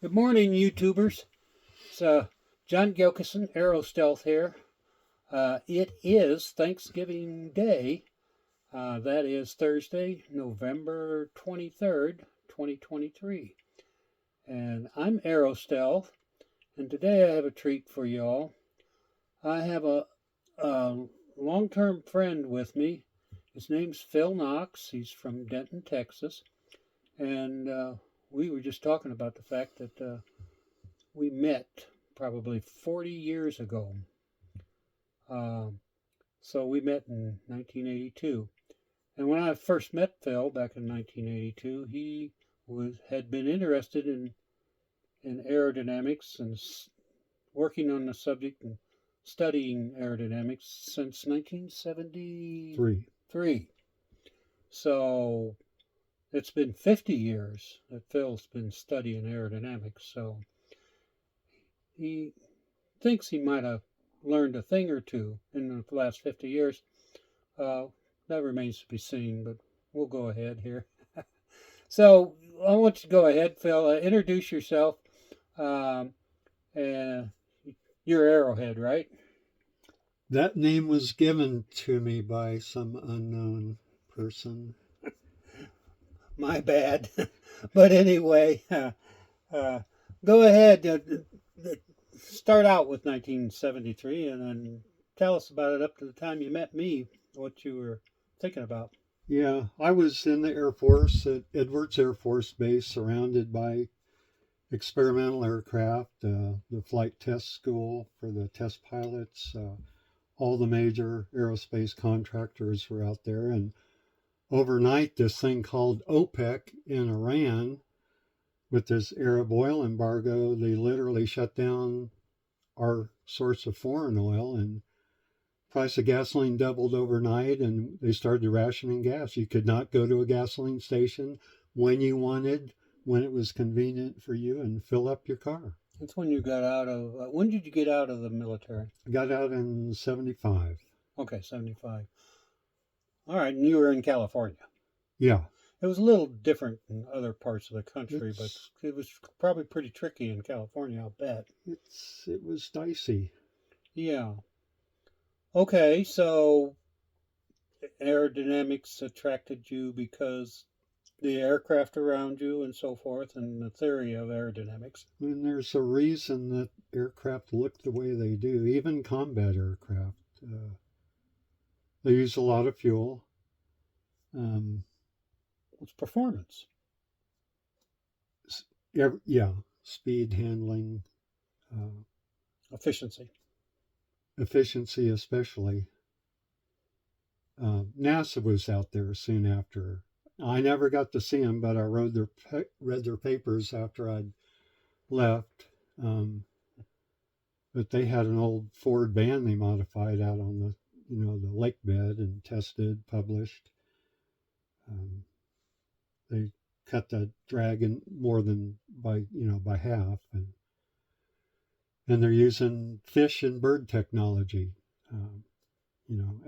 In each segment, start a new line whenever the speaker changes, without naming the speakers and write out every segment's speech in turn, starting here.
Good morning, YouTubers. It's John Gilkison, Aero Stealth here. It is Thanksgiving Day. That is Thursday, November 23rd, 2023. And I'm Aero Stealth, and today I have a treat for y'all. I have a long-term friend with me. His name's Phil Knox. He's from Denton, Texas. And we were just talking about the fact that we met probably 40 years ago. So we met in 1982. And when I first met Phil back in 1982, he had been interested in aerodynamics and working on the subject and studying aerodynamics since 1973. So it's been 50 years that Phil's been studying aerodynamics. So he thinks he might have learned a thing or two in the last 50 years. That remains to be seen, but we'll go ahead here. So I want you to go ahead, Phil. Introduce yourself. And you're Arrowhead, right?
That name was given to me by some unknown person.
My bad. But anyway, go ahead. Start out with 1973 and then tell us about it up to the time you met me, what you were thinking about.
Yeah, I was in the Air Force at Edwards Air Force Base, surrounded by experimental aircraft, the flight test school for the test pilots. All the major aerospace contractors were out there. And overnight, this thing called OPEC in Iran, with this Arab oil embargo, they literally shut down our source of foreign oil, and price of gasoline doubled overnight, and they started rationing gas. You could not go to a gasoline station when you wanted, when it was convenient for you, and fill up your car.
That's when you got out of. When did you get out of the military?
I got out in 75.
Okay, 75. All right, and you were in California.
Yeah.
It was a little different in other parts of the country, but it was probably pretty tricky in California, I'll bet.
It was dicey.
Yeah. Okay, so aerodynamics attracted you because the aircraft around you and so forth, and the theory of aerodynamics.
And there's a reason that aircraft look the way they do, even combat aircraft. They use a lot of fuel.
It's performance.
Yeah, speed, handling,
efficiency,
especially. NASA was out there soon after. I never got to see them, but I read their papers after I'd left. But they had an old Ford van they modified out on the lake bed and tested, published. They cut the drag in more than by half, and they're using fish and bird technology.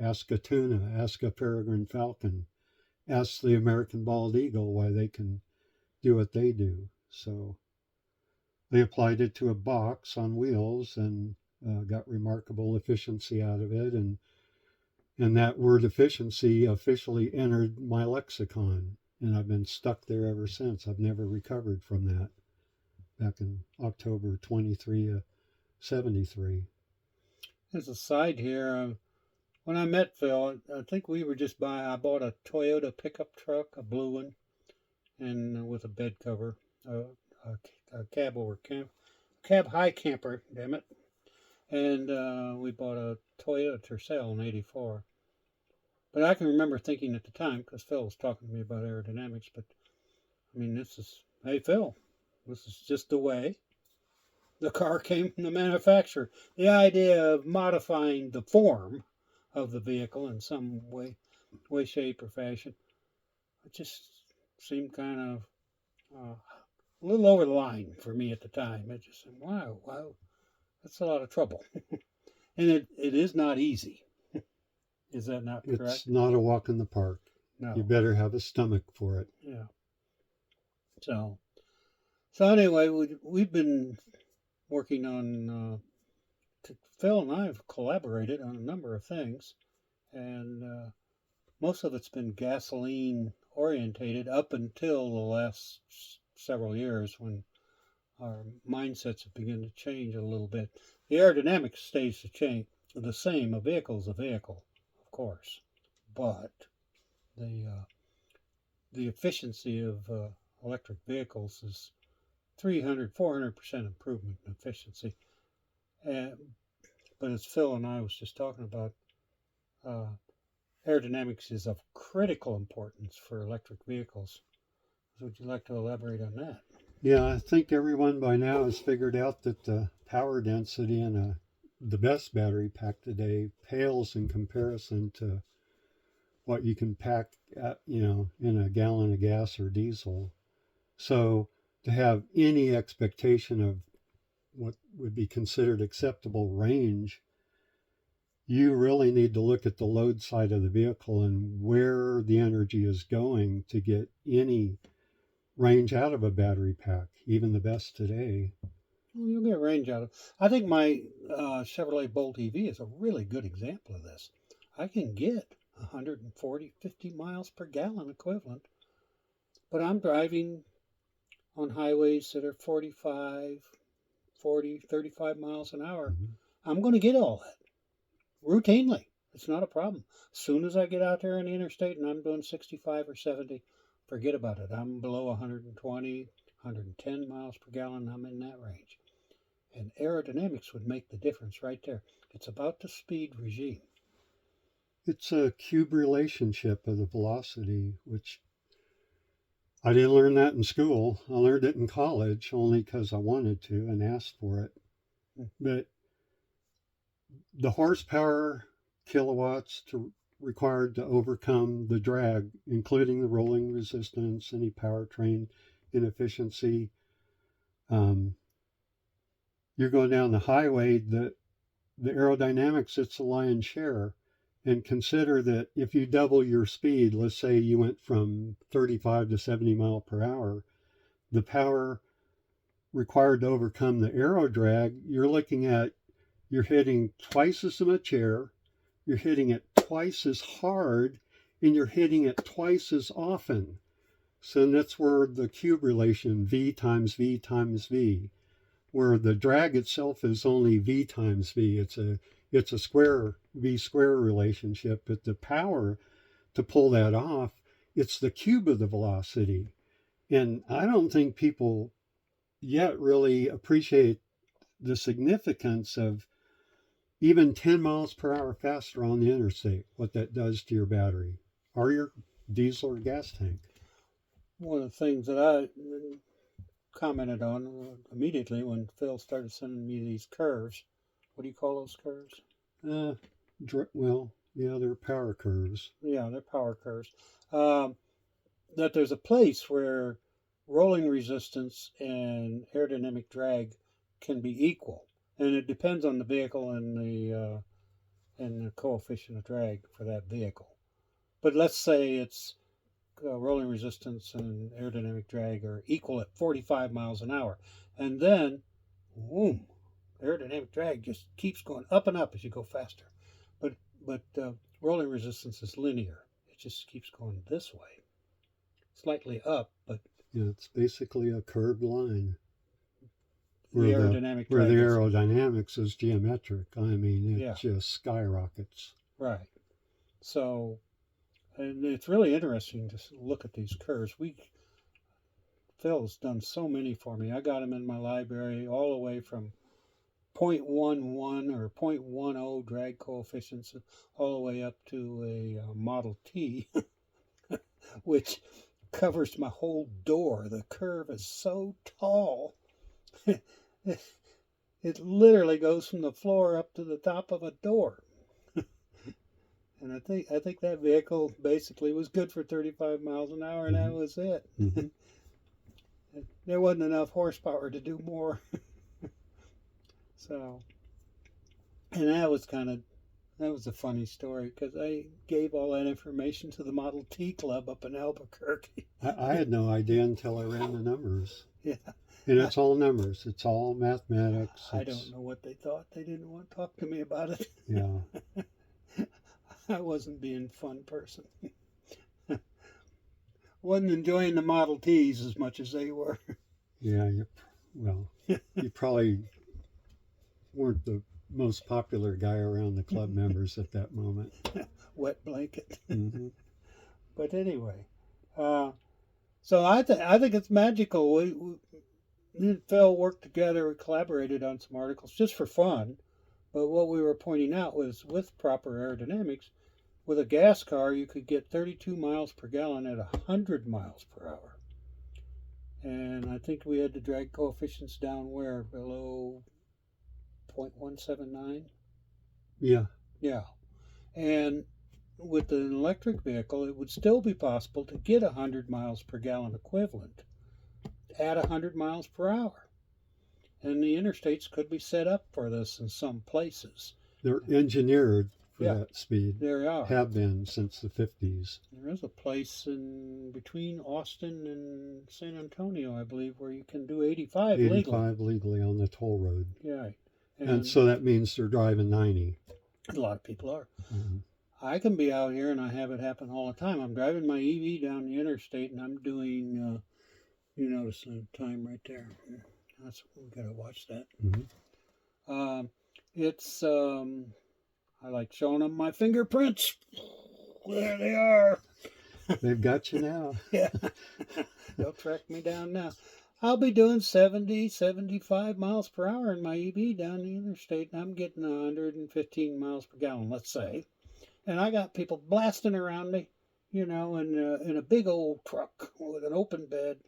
Ask a tuna, ask a peregrine falcon, ask the American bald eagle why they can do what they do. So they applied it to a box on wheels and got remarkable efficiency out of it, and that word efficiency officially entered my lexicon, and I've been stuck there ever since. I've never recovered from that. Back in October 23 73.
As a side here, when I met Phil, I think we were just I bought a Toyota pickup truck, a blue one, and with a bed cover, a cab over cab high camper, damn it. And we bought a Toyota Tercel in '84. But I can remember thinking at the time, because Phil was talking to me about aerodynamics, but I mean, hey Phil, this is just the way the car came from the manufacturer. The idea of modifying the form of the vehicle in some way, shape, or fashion, it just seemed kind of a little over the line for me at the time. It just said, wow, that's a lot of trouble. And it is not easy. Is that not correct?
It's not a walk in the park.
No.
You better have a stomach for it.
Yeah. So So anyway, we've been working on. Phil and I have collaborated on a number of things, and most of it's been gasoline orientated up until the last several years when our mindsets have begun to change a little bit. The aerodynamics stays the same. A vehicle's a vehicle, of course, but the uh, the efficiency of electric vehicles is 400% improvement in efficiency. And, but as Phil and I was just talking about, uh, aerodynamics is of critical importance for electric vehicles. So would you like to elaborate on that?
Yeah, I think everyone by now has figured out that the power density in the best battery pack today pales in comparison to what you can pack at, in a gallon of gas or diesel. So to have any expectation of what would be considered acceptable range, you really need to look at the load side of the vehicle and where the energy is going to get any range out of a battery pack, even the best today.
Well, you'll get range out of it. I think my Chevrolet Bolt EV is a really good example of this. I can get 140, 50 miles per gallon equivalent, but I'm driving on highways that are 45, 40, 35 miles an hour.
Mm-hmm.
I'm going to get all that routinely. It's not a problem. As soon as I get out there on the interstate and I'm doing 65 or 70, forget about it. I'm below 120, 110 miles per gallon. I'm in that range. And aerodynamics would make the difference right there. It's about the speed regime.
It's a cube relationship of the velocity, which I didn't learn that in school. I learned it in college only because I wanted to and asked for it. But the horsepower kilowatts required to overcome the drag, including the rolling resistance, any powertrain inefficiency, you're going down the highway, the aerodynamics, it's the lion's share. And consider that if you double your speed, let's say you went from 35 to 70 mile per hour, the power required to overcome the aero drag, you're hitting twice as much air, you're hitting it twice as hard, and you're hitting it twice as often. So that's where the cube relation, V times V times V, where the drag itself is only V times V. It's a square V square relationship, but the power to pull that off, it's the cube of the velocity. And I don't think people yet really appreciate the significance of even 10 miles per hour faster on the interstate, what that does to your battery or your diesel or gas tank.
One of the things that I commented on immediately when Phil started sending me these curves. What do you call those curves?
Well, yeah, they're power curves.
Yeah, they're power curves. That there's a place where rolling resistance and aerodynamic drag can be equal, and it depends on the vehicle and the coefficient of drag for that vehicle. But let's say it's rolling resistance and aerodynamic drag are equal at 45 miles an hour, and then, boom, aerodynamic drag just keeps going up and up as you go faster. But rolling resistance is linear; it just keeps going this way, slightly up, but
yeah, it's basically a curved line.
The aerodynamic
where the aerodynamics is geometric. I mean, it just skyrockets.
Right. So, and it's really interesting to look at these curves. Phil's done so many for me. I got them in my library all the way from 0.11 or 0.10 drag coefficients all the way up to a Model T, which covers my whole door. The curve is so tall. It literally goes from the floor up to the top of a door. And I think that vehicle basically was good for 35 miles an hour, and that was it.
Mm-hmm.
There wasn't enough horsepower to do more. So, and that was a funny story because I gave all that information to the Model T Club up in Albuquerque.
I had no idea until I ran the numbers.
Yeah,
And it's all numbers. It's all mathematics.
I don't
It's
know what they thought. They didn't want to talk to me about it.
yeah,
I wasn't being a fun person. Wasn't enjoying the Model Ts as much as they were.
yeah. Well, you probably weren't the most popular guy around the club members at that moment.
Wet blanket.
Hmm.
But anyway, uh, so I think it's magical. Me and Phil worked together. We collaborated on some articles just for fun. But what we were pointing out was with proper aerodynamics, with a gas car, you could get 32 miles per gallon at 100 miles per hour. And I think we had the drag coefficients down where? Below 0.179?
Yeah,
Yeah. And with an electric vehicle, it would still be possible to get 100 miles per gallon equivalent at 100 miles per hour. And the interstates could be set up for this in some places.
they're engineered for
Yeah,
that speed.
there are.
Have been since the 50s.
There is a place in between Austin and San Antonio, I believe, where you can do 85 legally.
85 legally on the toll road.
Yeah.
And so that means they're driving 90.
A lot of people are.
Mm-hmm.
I can be out here, and I have it happen all the time. I'm driving my EV down the interstate, and I'm doing, you notice the time right there. That's we gotta watch that.
Mm-hmm.
It's I like showing them my fingerprints. There they are.
They've got you now.
Yeah, they'll track me down now. I'll be doing 70, 75 miles per hour in my EV down the interstate, and I'm getting 115 miles per gallon, let's say. And I got people blasting around me, in a big old truck with an open bed,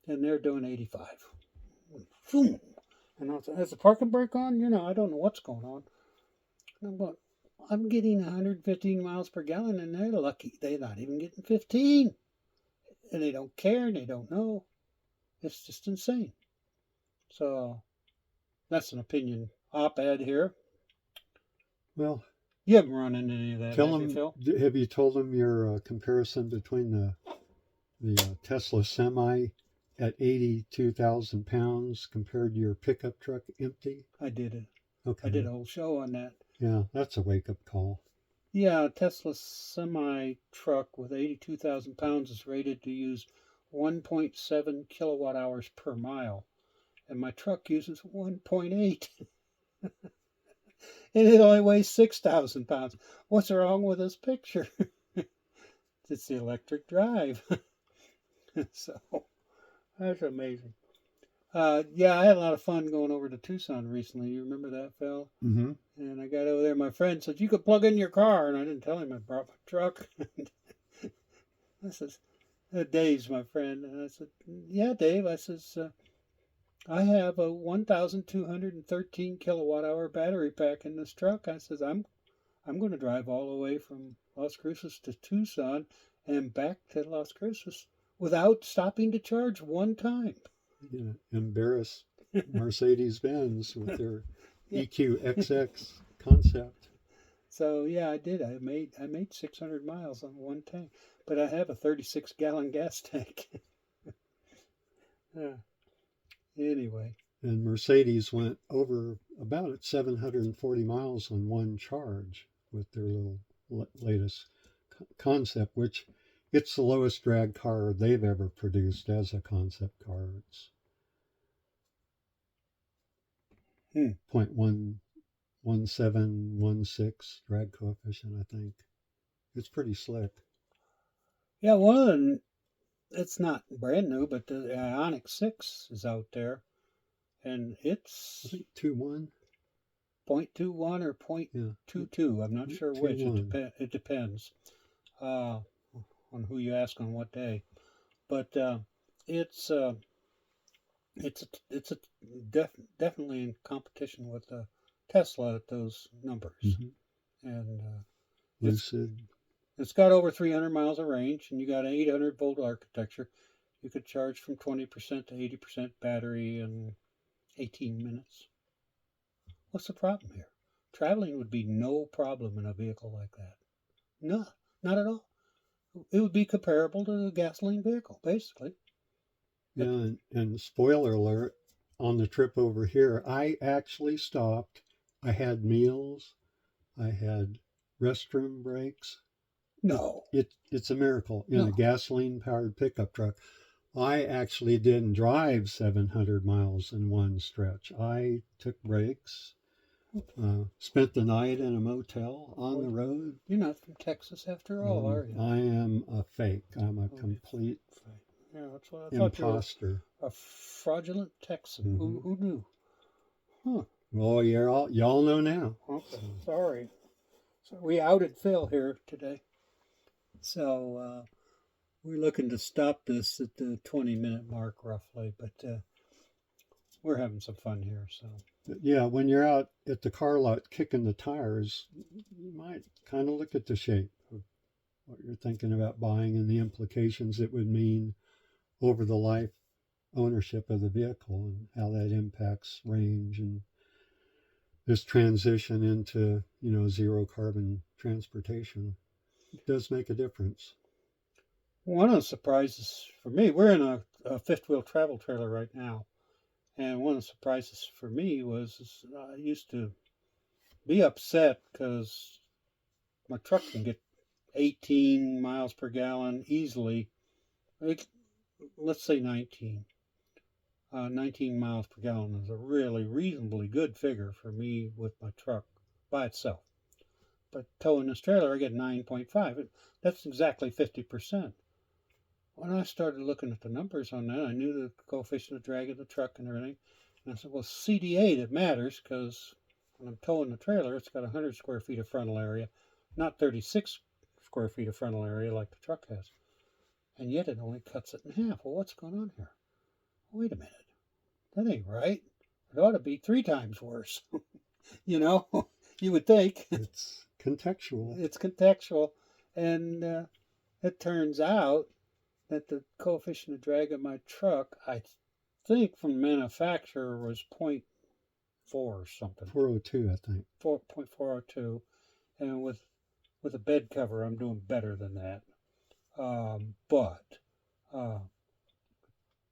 and they're doing 85. Boom. And I said, has the parking brake on? I don't know what's going on. And I'm going, I'm getting 115 miles per gallon, and they're lucky. They're not even getting 15. And they don't care, and they don't know. It's just insane. So that's an opinion op-ed here.
Well,
you haven't run into any of that,
tell
have
them,
you, Phil?
have you told them your comparison between the Tesla Semi at 82,000 pounds compared to your pickup truck empty?
I did it.
Okay.
I did a whole show on that.
Yeah, that's a wake-up call.
Yeah, Tesla Semi truck with 82,000 pounds is rated to use 1.7 kilowatt hours per mile, and my truck uses 1.8. And it only weighs 6,000 pounds. What's wrong with this picture? It's the electric drive. So that's amazing. Yeah, I had a lot of fun going over to Tucson recently. You remember that, Phil?
Mm-hmm.
And I got over there. My friend said, you could plug in your car. And I didn't tell him I brought my truck. I says, Dave's my friend. And I said, yeah, Dave. I says, I have a 1,213 kilowatt hour battery pack in this truck. I says, I'm going to drive all the way from Las Cruces to Tucson and back to Las Cruces without stopping to charge one time.
Yeah, embarrass Mercedes-Benz with their EQXX concept.
So yeah, I did. I made 600 miles on one tank, but I have a 36-gallon gas tank. Anyway.
And Mercedes went over about at 740 miles on one charge with their little latest concept, which it's the lowest drag car they've ever produced as a concept car. It's 0.11716 drag coefficient, I think. It's pretty slick.
Yeah, one of them, it's not brand new, but the Ioniq 6 is out there, and it's
I think 2.1.
0.21 or 0.22. I'm not sure which. It depends on who you ask on what day. But it's definitely in competition with Tesla at those numbers. Mm-hmm. And
Lucid.
It's got over 300 miles of range, and you got an 800-volt architecture. You could charge from 20% to 80% battery in 18 minutes. What's the problem here? Traveling would be no problem in a vehicle like that. No, not at all. It would be comparable to a gasoline vehicle, basically.
Yeah, and spoiler alert, on the trip over here, I actually stopped. I had meals. I had restroom breaks.
No,
It's a miracle in a
no.
gasoline powered pickup truck. I actually didn't drive 700 miles in one stretch. I took breaks, spent the night in a motel on the
Well,
road.
you're not from Texas after all, are you?
I am a fake. I'm a
Oh,
complete
yeah, that's what I thought. You were
imposter.
a fraudulent Texan.
Hmm.
Who knew? Huh.
Well, y'all know now.
Okay.
So,
Sorry. So we outed Phil here today. So we're looking to stop this at the 20-minute mark roughly, but we're having some fun here. So
yeah, when you're out at the car lot kicking the tires, you might kind of look at the shape of what you're thinking about buying and the implications it would mean over the life ownership of the vehicle and how that impacts range and this transition into zero carbon transportation. It does make a difference.
one of the surprises for me, we're in a fifth wheel travel trailer right now, and one of the surprises for me was I used to be upset because my truck can get 18 miles per gallon easily. Like, let's say 19. 19 miles per gallon is a really reasonably good figure for me with my truck by itself. But towing this trailer, I get 9.5. That's exactly 50%. When I started looking at the numbers on that, I knew the coefficient of drag of the truck and everything. And I said, well, CD8, it matters because when I'm towing the trailer, it's got 100 square feet of frontal area, not 36 square feet of frontal area like the truck has. And yet it only cuts it in half. Well, what's going on here? Wait a minute. That ain't right. It ought to be 3 times worse. you know, you would think.
It's contextual.
It's contextual. And it turns out that the coefficient of drag of my truck, I think from manufacturer, was 0.4 or something.
402, I think.
4.402. And with a bed cover, I'm doing better than that. But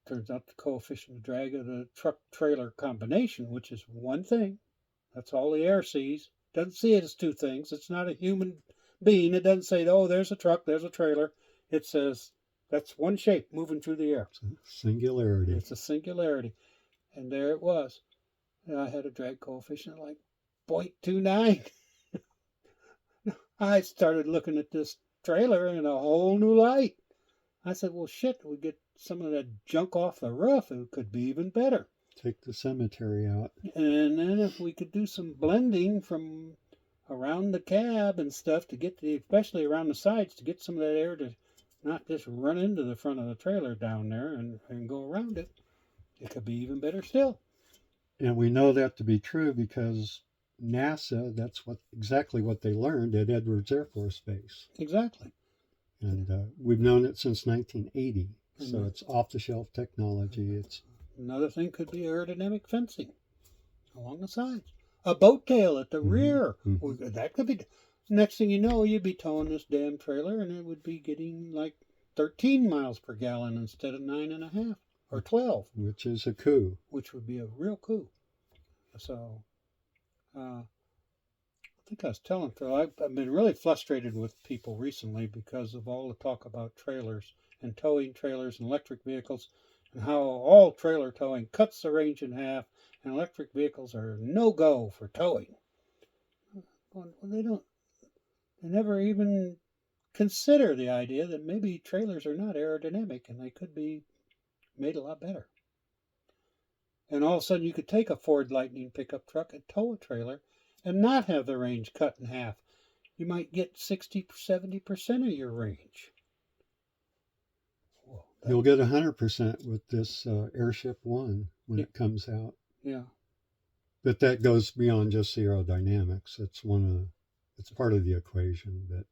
turns out the coefficient of drag of the truck trailer combination, which is one thing, that's all the air sees. Doesn't see it as two things. It's not a human being. It doesn't say, oh, there's a truck, there's a trailer. It says that's one shape moving through the air.
Singularity.
It's a singularity. And there it was. And I had a drag coefficient like 0.29. I started looking at this trailer in a whole new light. I said, well, shit, we get some of that junk off the roof, it could be even better.
Take the cemetery out.
And then if we could do some blending from around the cab and stuff to get especially around the sides, to get some of that air to not just run into the front of the trailer down there and go around it, it could be even better still.
And we know that to be true because NASA, that's exactly what they learned at Edwards Air Force Base.
Exactly.
And we've known it since 1980. So it's off-the-shelf technology. It's
another thing could be aerodynamic fencing along the sides. A boat tail at the rear. Mm-hmm. That could be. Next thing you know, you'd be towing this damn trailer and it would be getting like 13 miles per gallon instead of 9.5 or 12.
Which is a coup.
Which would be a real coup. So, I think I was telling Phil, I've been really frustrated with people recently because of all the talk about trailers and towing trailers and electric vehicles and how all trailer towing cuts the range in half and electric vehicles are no-go for towing. Well, they never even consider the idea that maybe trailers are not aerodynamic and they could be made a lot better. And all of a sudden you could take a Ford Lightning pickup truck and tow a trailer and not have the range cut in half. You might get 60-70% of your range.
Whoa, you'll get 100% with this Airship 1 when it comes out.
Yeah.
But that goes beyond just aerodynamics. It's part of the equation, but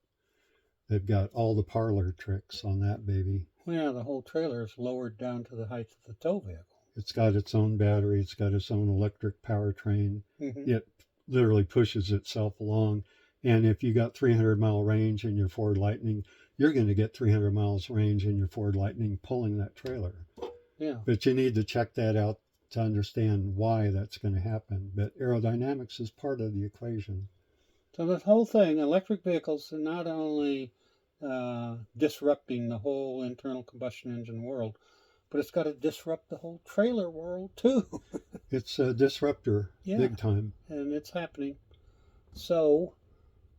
they've got all the parlor tricks on that baby.
Well, yeah, the whole trailer is lowered down to the height of the tow vehicle.
It's got its own battery. It's got its own electric powertrain. It literally pushes itself along. And if you got 300-mile range in your Ford Lightning, you're going to get 300 miles range in your Ford Lightning pulling that trailer.
Yeah.
But you need to check that out to understand why that's going to happen. But aerodynamics is part of the equation.
So this whole thing, electric vehicles are not only disrupting the whole internal combustion engine world, but it's got to disrupt the whole trailer world too.
It's a disruptor,
Yeah,
big time.
and it's happening. So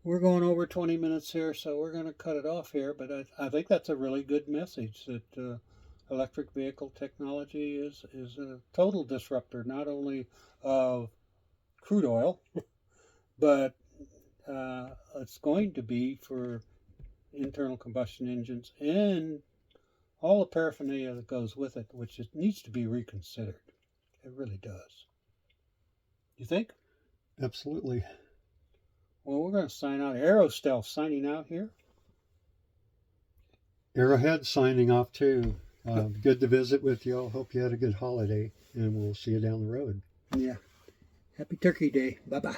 we're going over 20 minutes here, so we're going to cut it off here. But I think that's a really good message that electric vehicle technology is a total disruptor, not only of crude oil, but it's going to be for internal combustion engines and all the paraphernalia that goes with it, which it needs to be reconsidered. It really does. You think?
Absolutely.
Well, we're going to sign out. Aero Stealth signing out here.
Arrowhead signing off too. Good to visit with you all. Hope you had a good holiday, and we'll see you down the road.
Yeah. Happy Turkey Day. Bye-bye.